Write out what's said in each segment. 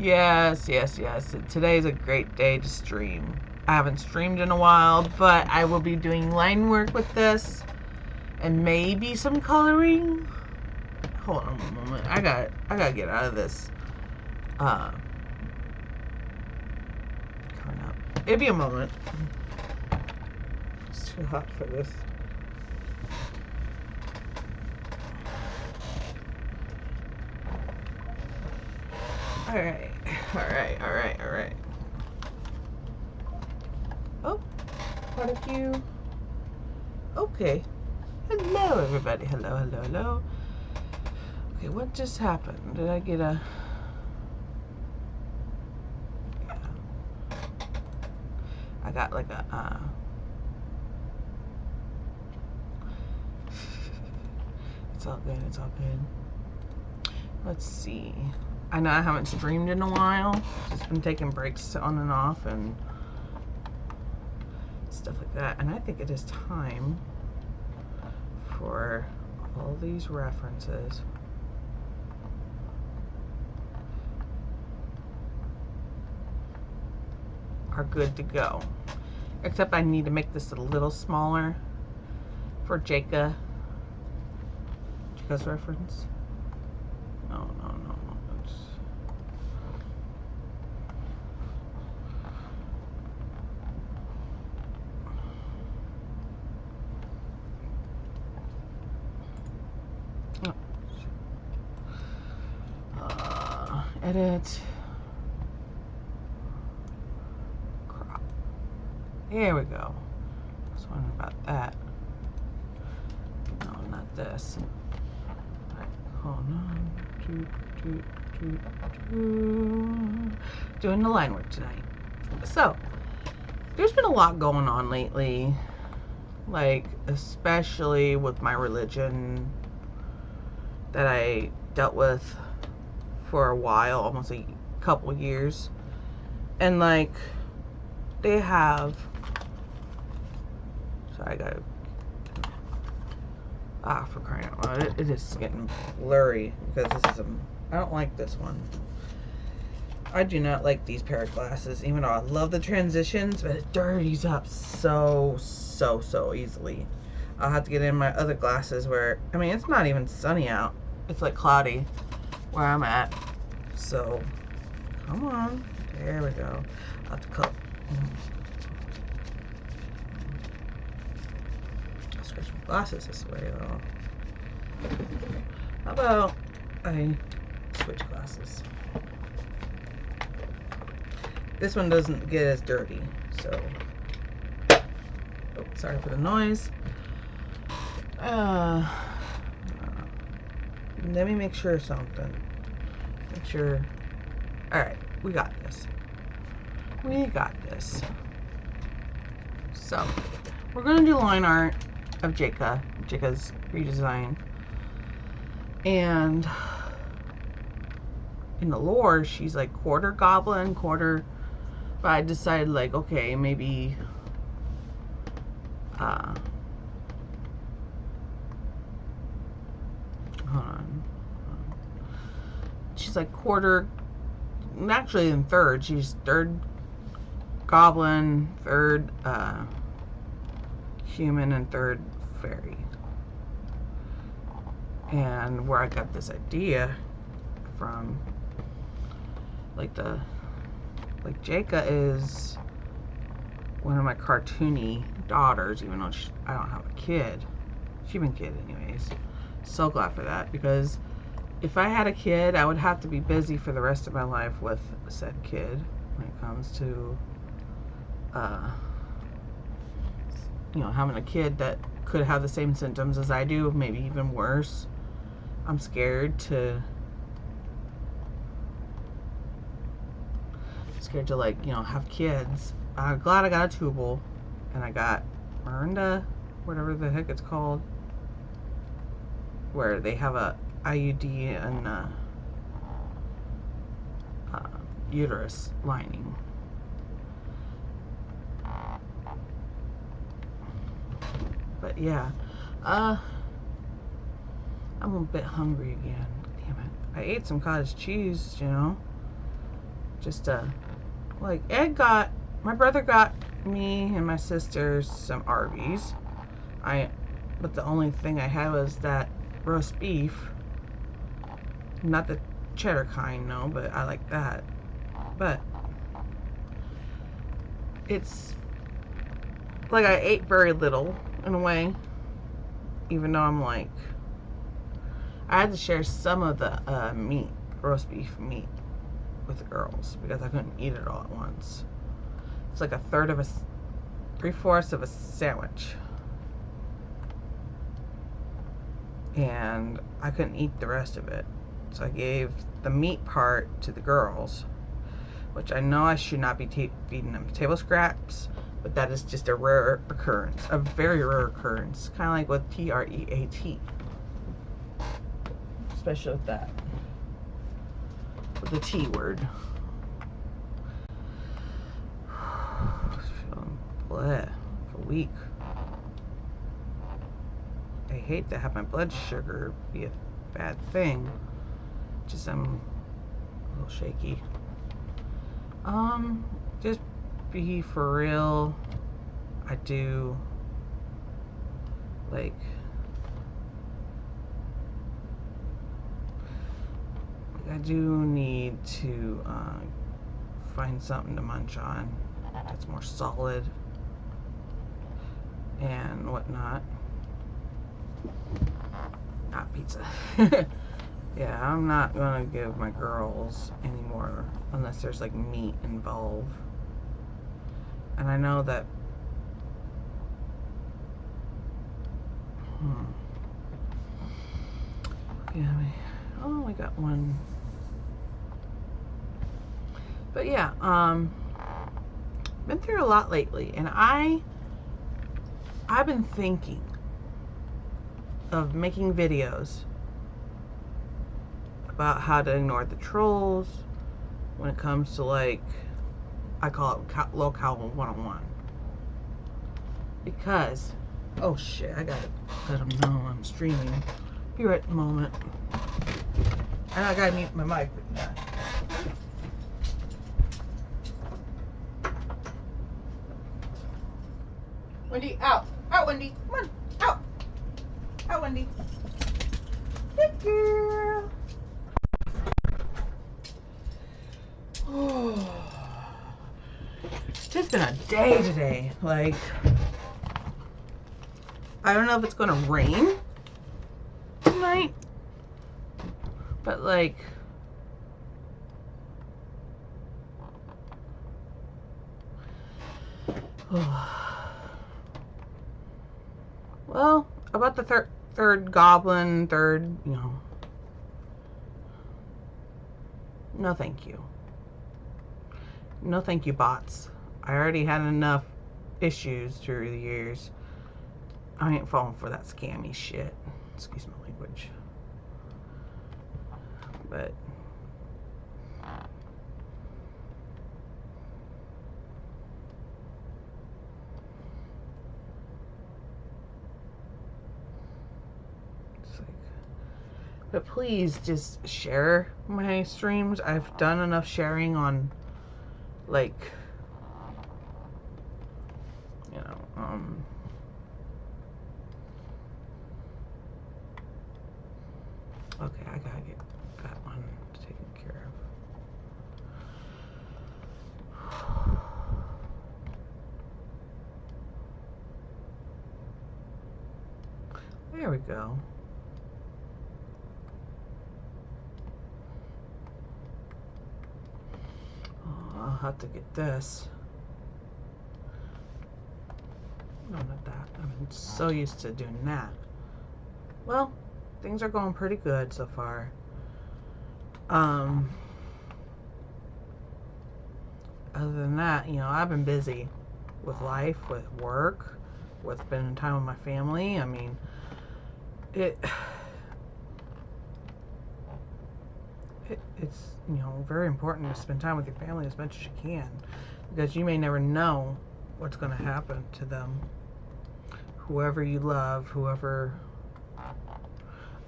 Yes, yes, yes. Today's a great day to stream. I haven't streamed in a while, but I will be doing line work with this and maybe some coloring. Hold on a moment. I gotta get out of this. Coming up. It'll be a moment. It's too hot for this. Alright. Oh, quite a few. Okay. Hello, everybody. Hello. Okay, what just happened? Did I get a... Yeah. I got like a, It's all good. Let's see. I know I haven't streamed in a while. Just been taking breaks on and off and stuff like that. And I think it is time for all these references. Are good to go. Except I need to make this a little smaller for Jacob. Jacob's reference. No. Edit. Crop. There we go. I was wondering about that. No, not this. Right, hold on. Doing the line work tonight. So, there's been a lot going on lately. Like, especially with my religion that I dealt with for a while, almost a couple years. And like, they have, sorry, I gotta, for crying out loud, it is getting blurry because this is I don't like this one. I do not like these pair of glasses, even though I love the transitions, but it dirties up so easily. I'll have to get in my other glasses where, I mean, it's not even sunny out. It's like cloudy where I'm at. So, come on. There we go. I'll have to cut. I'll switch my glasses this way though. How about I switch glasses? This one doesn't get as dirty, so. Oh, sorry for the noise. Let me make sure something. Make sure. Alright, we got this. So, we're going to do line art of Jika's redesign. And in the lore, she's like quarter goblin, quarter. But I decided, like, okay, maybe. Hold on. She's like quarter, actually in third. She's third goblin, third human, and third fairy. And where I got this idea from, like Jacob is one of my cartoony daughters, even though I don't have a kid. Human kid anyways. So glad for that, because if I had a kid, I would have to be busy for the rest of my life with said kid when it comes to, you know, having a kid that could have the same symptoms as I do, maybe even worse. I'm scared to like, you know, have kids. I'm glad I got a tubal, and I got Miranda, whatever the heck it's called, where they have a IUD and uterus lining. But yeah, I'm a bit hungry again. Damn it. I ate some cottage cheese, you know. Just like my brother got me and my sisters some Arby's. But the only thing I had was that roast beef. Not the cheddar kind, no, but I like that. But it's like I ate very little in a way, even though I had to share some of the roast beef meat with the girls because I couldn't eat it all at once. It's like 3/4 of a sandwich. And I couldn't eat the rest of it. So I gave the meat part to the girls, which I know I should not be feeding them table scraps, but that is just a rare occurrence, a very rare occurrence, kind of like with TREAT, especially with that, with the T word. Feeling bleh, for a week. I hate to have my blood sugar be a bad thing. Just I'm a little shaky. Just be for real. I do like I do need to find something to munch on that's more solid and whatnot. Not pizza. Yeah, I'm not gonna give my girls any more unless there's like meat involved. And I know that yeah, I only got one. But yeah, been through a lot lately, and I've been thinking of making videos about how to ignore the trolls when it comes to, like, I call it low cal 101. Because, oh shit, I gotta let them know I'm streaming. Be right in a moment. And I gotta mute my mic. Wendy, out. Out, Wendy. Come on. Out. Out, Wendy. Good girl. It's just been a day today. Like, I don't know if it's gonna rain tonight, but like, well, about the third goblin, no thank you. No thank you, bots. I already had enough issues through the years. I ain't falling for that scammy shit. Excuse my language. But but please just share my streams. I've done enough sharing on, like, you know, okay, I gotta get that one taken care of. There we go. I'll have to get this. No, not that. I'm so used to doing that. Well, things are going pretty good so far. Other than that, you know, I've been busy with life, with work, with spending time with my family. I mean, it's, you know, very important to spend time with your family as much as you can, because you may never know what's going to happen to them. Whoever you love, whoever...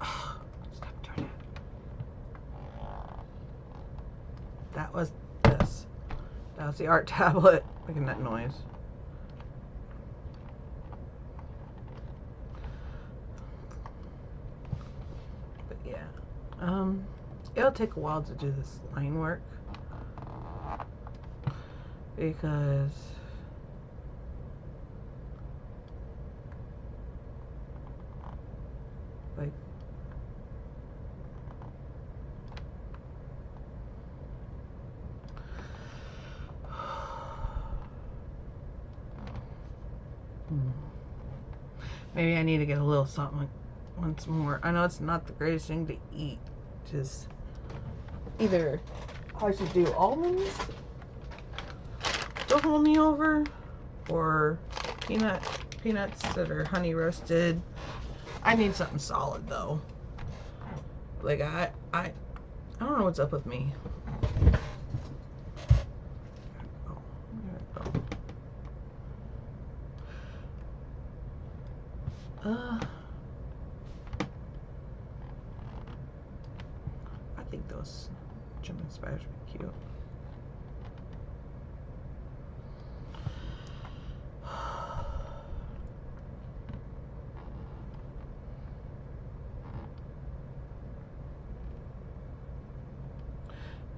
Oh, stop doing it. That was this. That was the art tablet making that noise. But yeah, it'll take a while to do this line work because like maybe I need to get a little something once more. I know it's not the greatest thing to eat. Just either I should do almonds to hold me over, or peanuts that are honey roasted. I need something solid though. Like I don't know what's up with me. Oh, there we go. I think those German spiders would be cute.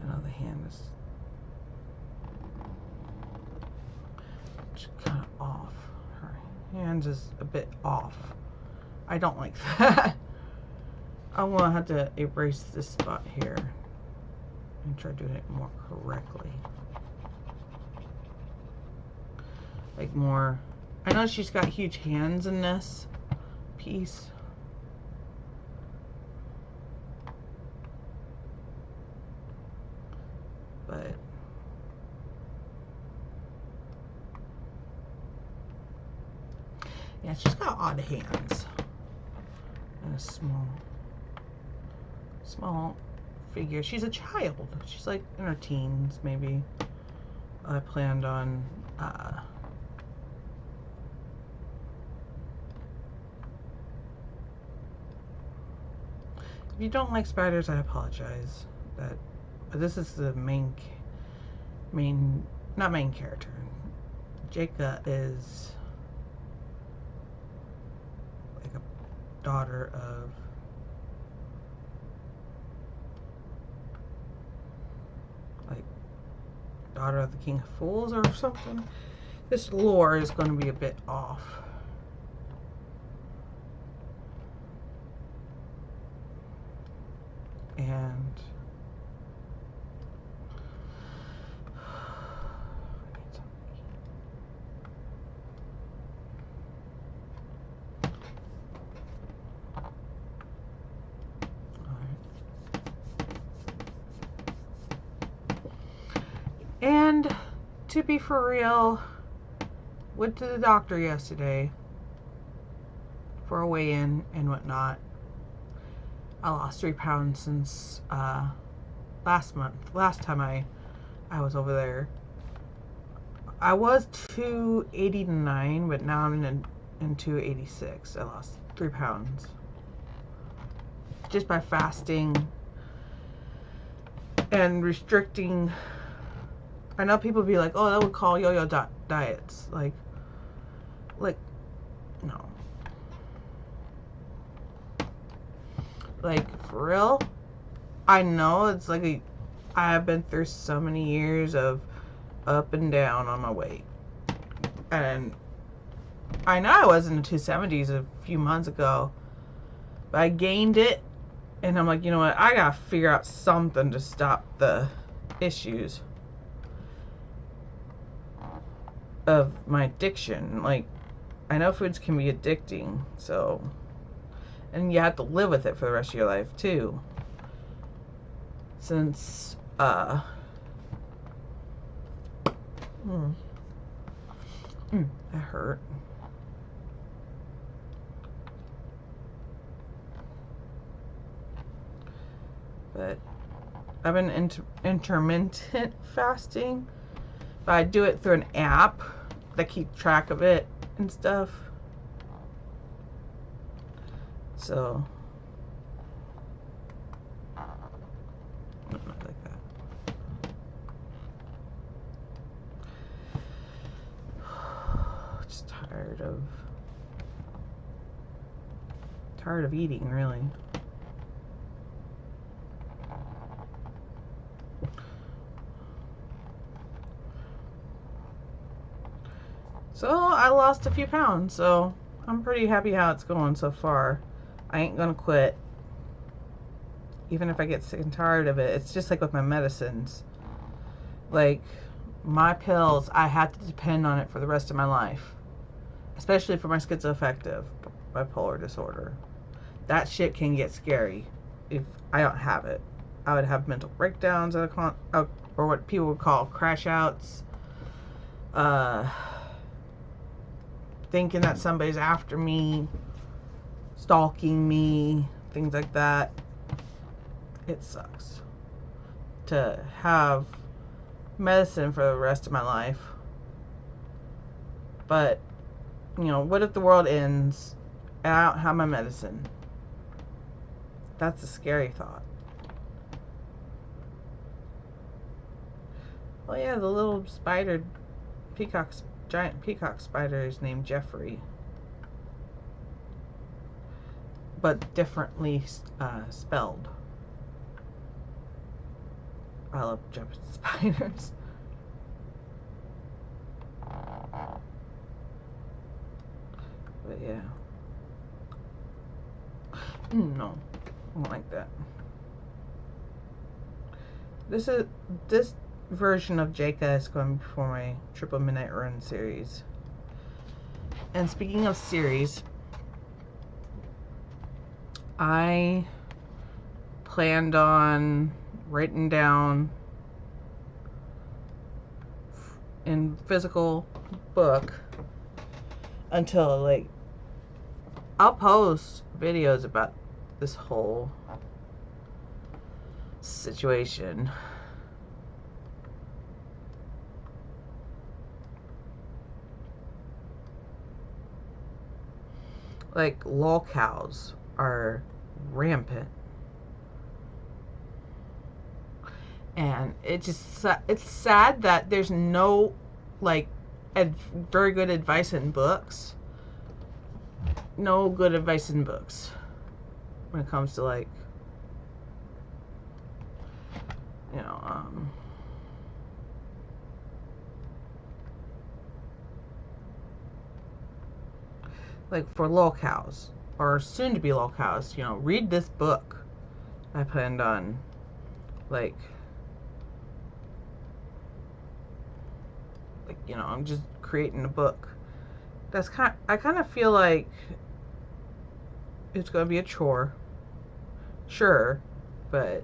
I know the hand is kind of off. Her hands is a bit off. I don't like that. I'm gonna have to erase this spot here and try doing it more correctly. Like more, I know she's got huge hands in this piece. But yeah, she's got odd hands. And a small figure. She's a child. She's like in her teens, maybe. I planned on if you don't like spiders, I apologize. But this is the not main character. Jacob is like a daughter of the King of Fools or something. This lore is going to be a bit off. And and to be for real, went to the doctor yesterday for a weigh-in and whatnot. I lost 3 pounds since last time I was over there. I was 289, but now I'm in 286. I lost 3 pounds just by fasting and restricting. I know people be like, oh, that would call yo-yo diets. Like, no. Like, for real, I know it's like I have been through so many years of up and down on my weight. And I know I was in the 270s a few months ago, but I gained it. And I'm like, you know what? I gotta figure out something to stop the issues of my addiction. Like, I know foods can be addicting, so, and you have to live with it for the rest of your life too. Since that hurt. But I've been intermittent fasting, but I do it through an app that keeps track of it and stuff. So not like that. tired of eating, really. So I lost a few pounds, so I'm pretty happy how it's going so far. I ain't gonna quit. Even if I get sick and tired of it. It's just like with my medicines. Like, my pills, I have to depend on it for the rest of my life. Especially for my schizoaffective bipolar disorder. That shit can get scary if I don't have it. I would have mental breakdowns or what people would call crash outs. Thinking that somebody's after me, stalking me, things like that. It sucks to have medicine for the rest of my life. But, you know, what if the world ends and I don't have my medicine? That's a scary thought. Well, yeah, the little spider, giant peacock spider is named Jeffrey. But differently spelled. I love jumping spiders. But yeah. No, I don't like that. This version of Jayka is going before my Triple Midnight Run series. And speaking of series, I planned on writing down in physical book until, like, I'll post videos about this whole situation. Like, lolcows are rampant. And it's sad that there's no, like, very good advice in books. No good advice in books when it comes to, like, you know, like for lolcows or soon to be lolcows, you know, read this book. I planned on, like, you know, I'm just creating a book. That's I kind of feel like it's going to be a chore. Sure, but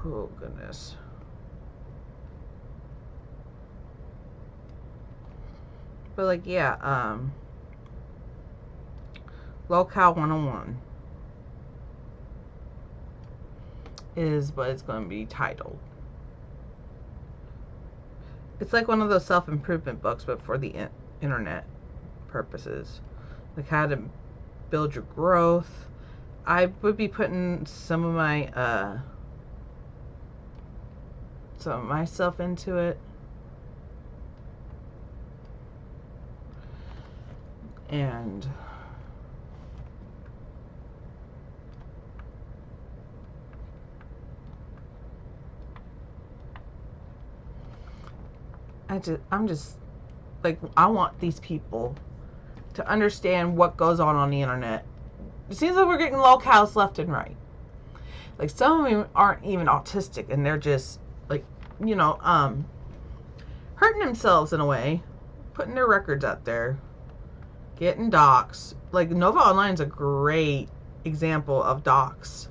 oh goodness. But, like, yeah, Lolcow 101 is what it's going to be titled. It's like one of those self-improvement books, but for the internet purposes. Like how to build your growth. I would be putting some of myself into it. And I'm just like, I want these people to understand what goes on the internet. It seems like we're getting lolcows left and right. Like, some of them aren't even autistic, and they're just, like, you know, hurting themselves in a way, putting their records out there, getting doxxed. Like, Nova Online is a great example of doxing,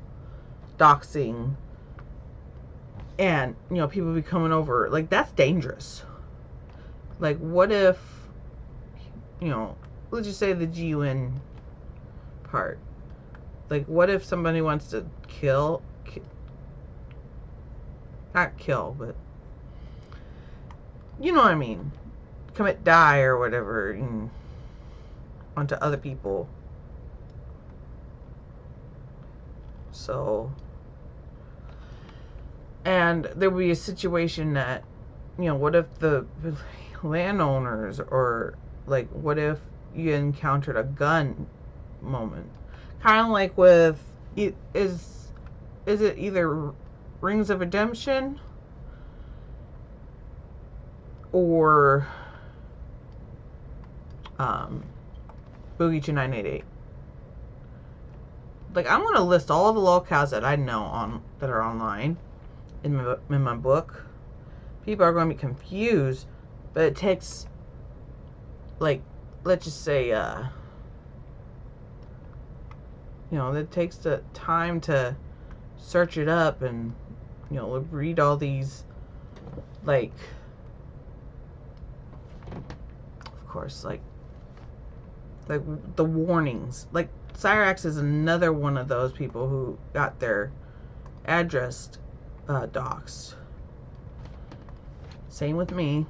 and, you know, people be coming over. Like, that's dangerous. Like, what if, you know, let's just say the GUN part. Like, what if somebody wants to not kill, but, you know what I mean, die or whatever onto other people. So, and there will be a situation that, you know, what if landowners, or like what if you encountered a gun moment, kind of like with is it either Rings of Redemption or Boogie 2988. Like, I'm gonna list all of the locales that I know on that are online in my book. People are going to be confused, but it takes, like, let's just say, it takes the time to search it up and, read all these, like, of course, like the warnings. Like, Cyrax is another one of those people who got their address doxed. Same with me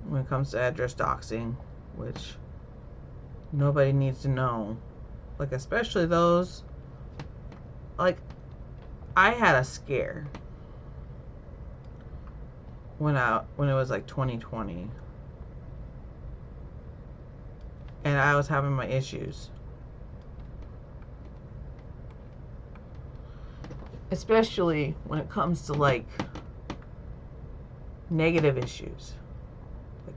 when it comes to address doxing, which nobody needs to know. Like, especially those, like, I had a scare when it was like 2020, and I was having my issues, especially when it comes to like negative issues. Like,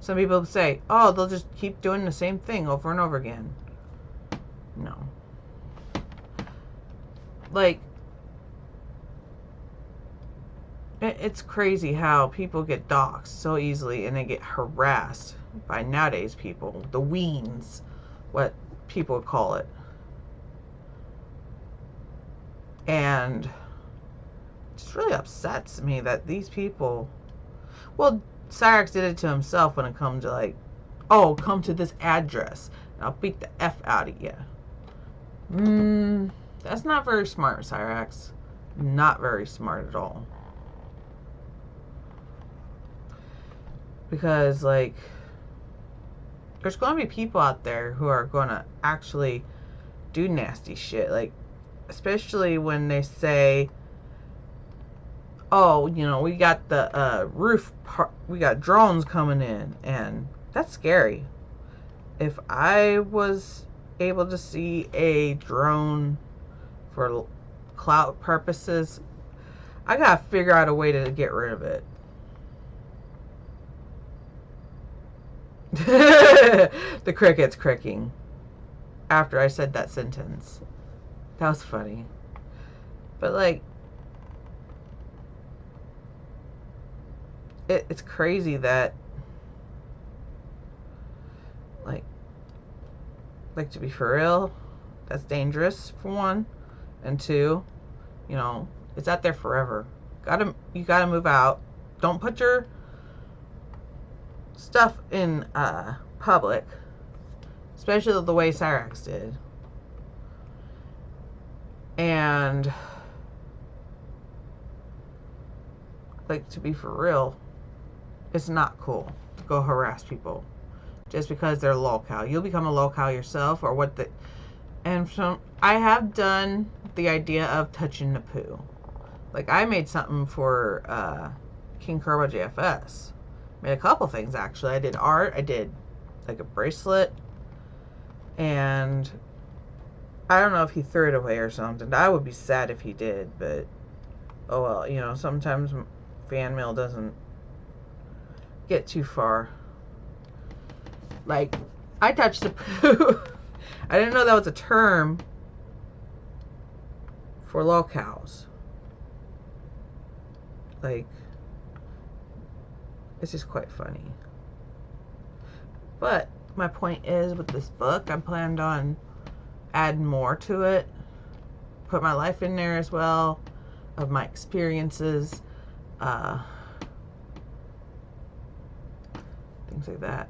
some people say, oh, they'll just keep doing the same thing over and over again. No. Like, it's crazy how people get doxxed so easily and they get harassed by nowadays people, the weens, what people call it. And it just really upsets me that these people, well, Cyrax did it to himself when it comes to like, oh, come to this address and I'll beat the F out of you. That's not very smart, Cyrax. Not very smart at all. Because, like, there's going to be people out there who are going to actually do nasty shit. Like, especially when they say, oh, we got the roof part, we got drones coming in, and that's scary. If I was able to see a drone for clout purposes, I gotta figure out a way to get rid of it. The crickets cricking after I said that sentence. That was funny. But like, it's crazy that like to be for real, that's dangerous for one, and two, it's out there forever. You gotta move out. Don't put your stuff in public, especially the way Cyrax did. And like, to be for real, it's not cool to go harass people just because they're local. You'll become a local yourself, or what the. And so I have done the idea of touching the poo. Like, I made something for King Kerbo JFS. Made a couple things, actually. I did art. I did like a bracelet, and I don't know if he threw it away or something. I would be sad if he did, but oh well. Sometimes fan mail doesn't get too far. Like, I touched the poo. I didn't know that was a term for locals. Like, it's just quite funny. But my point is, with this book, I planned on adding more to it. Put my life in there as well, of my experiences, things like that.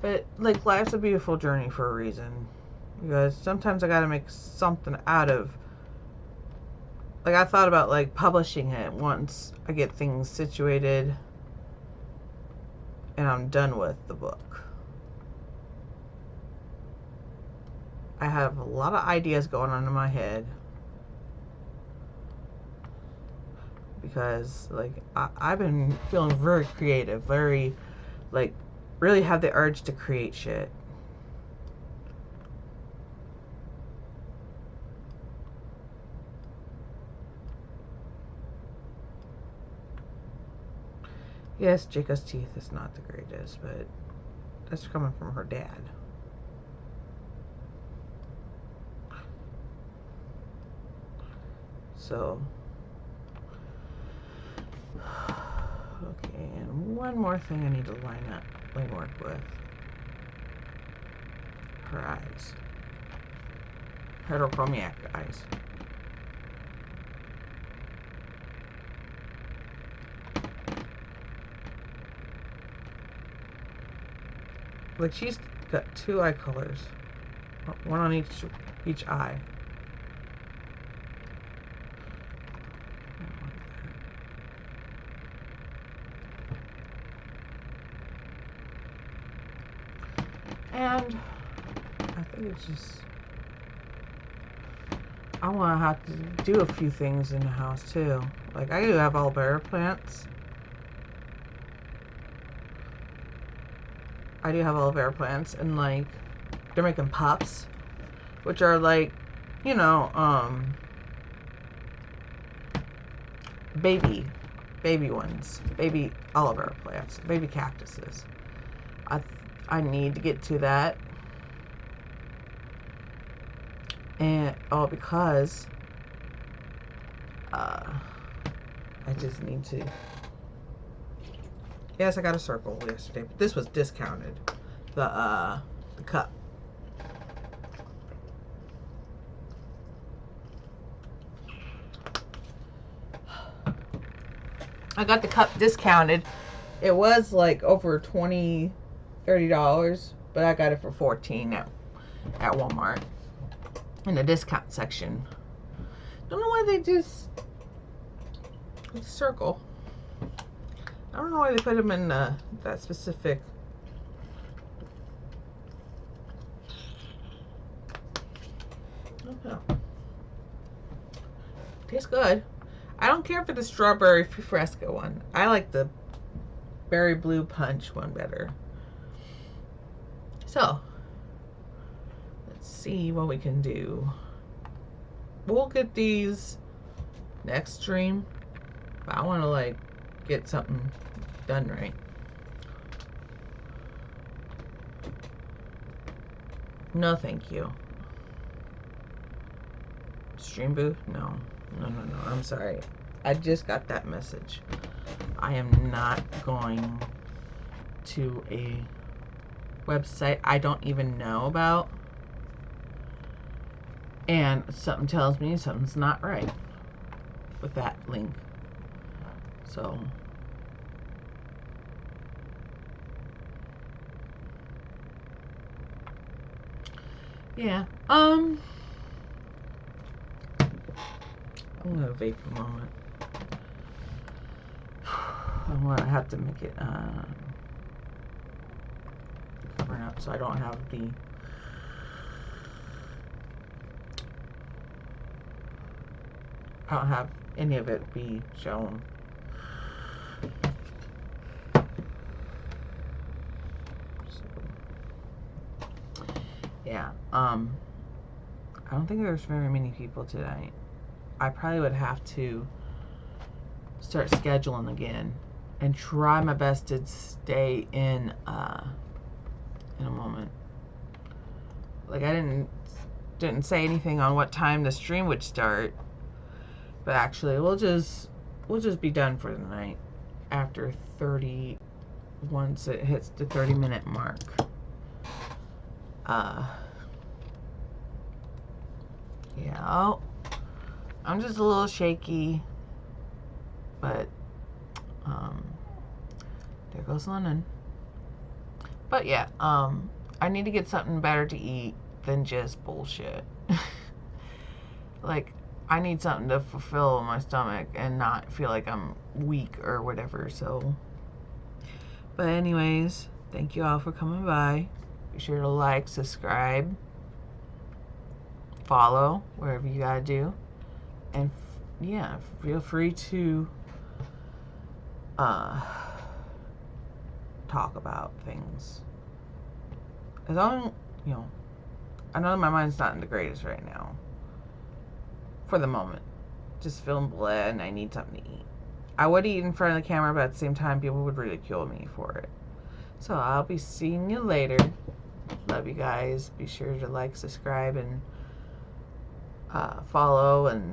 But, like, life's a beautiful journey for a reason. Because sometimes I gotta make something out of. Like, I thought about, like, publishing it once I get things situated and I'm done with the book. I have a lot of ideas going on in my head. Because, like, I've been feeling very creative, very, like, really have the urge to create shit. Yes, Jacob's teeth is not the greatest, but that's coming from her dad. So, okay, and one more thing I need to line work with. Her eyes. Heterochromic eyes. Like, she's got 2 eye colors. One on each eye. And I think it's just, I want to have to do a few things in the house too. Like, I do have aloe vera plants. And like, they're making pups, which are like, you know, baby ones, baby aloe vera plants, baby cactuses. I need to get to that. And because I just need to. Yes, I got a circle yesterday, but this was discounted. The cup. I got the cup discounted. It was like over $20-$30, but I got it for $14 now at Walmart in the discount section. Don't know why they just circle. I don't know why they put them in that specific. I don't know. Tastes good. I don't care for the strawberry Fresca one. I like the berry blue punch one better. So, let's see what we can do. We'll get these next stream, but I want to like get something done right. No, thank you. Stream booth? No. I'm sorry. I just got that message. I am not going to a website I don't even know about. And something tells me something's not right with that link. So, yeah. I'm gonna vape a moment. I'm gonna have to make it covering up so I don't have the any of it be shown. So, yeah. I don't think there's very many people tonight. I probably would have to start scheduling again and try my best to stay in a moment. Like, I didn't say anything on what time the stream would start, but actually we'll just be done for the night after 30, once it hits the 30-minute mark. Yeah, I'm just a little shaky, but there goes London. But yeah, I need to get something better to eat than just bullshit. Like, I need something to fulfill my stomach and not feel like I'm weak or whatever. So, but anyways, thank you all for coming by. Be sure to like, subscribe, follow wherever you gotta do. And yeah, feel free to talk about things. As long, you know, I know my mind's not in the greatest right now. For the moment. Just feeling bleh and I need something to eat. I would eat in front of the camera, but at the same time, people would ridicule me for it. So I'll be seeing you later. Love you guys. Be sure to like, subscribe, and follow, and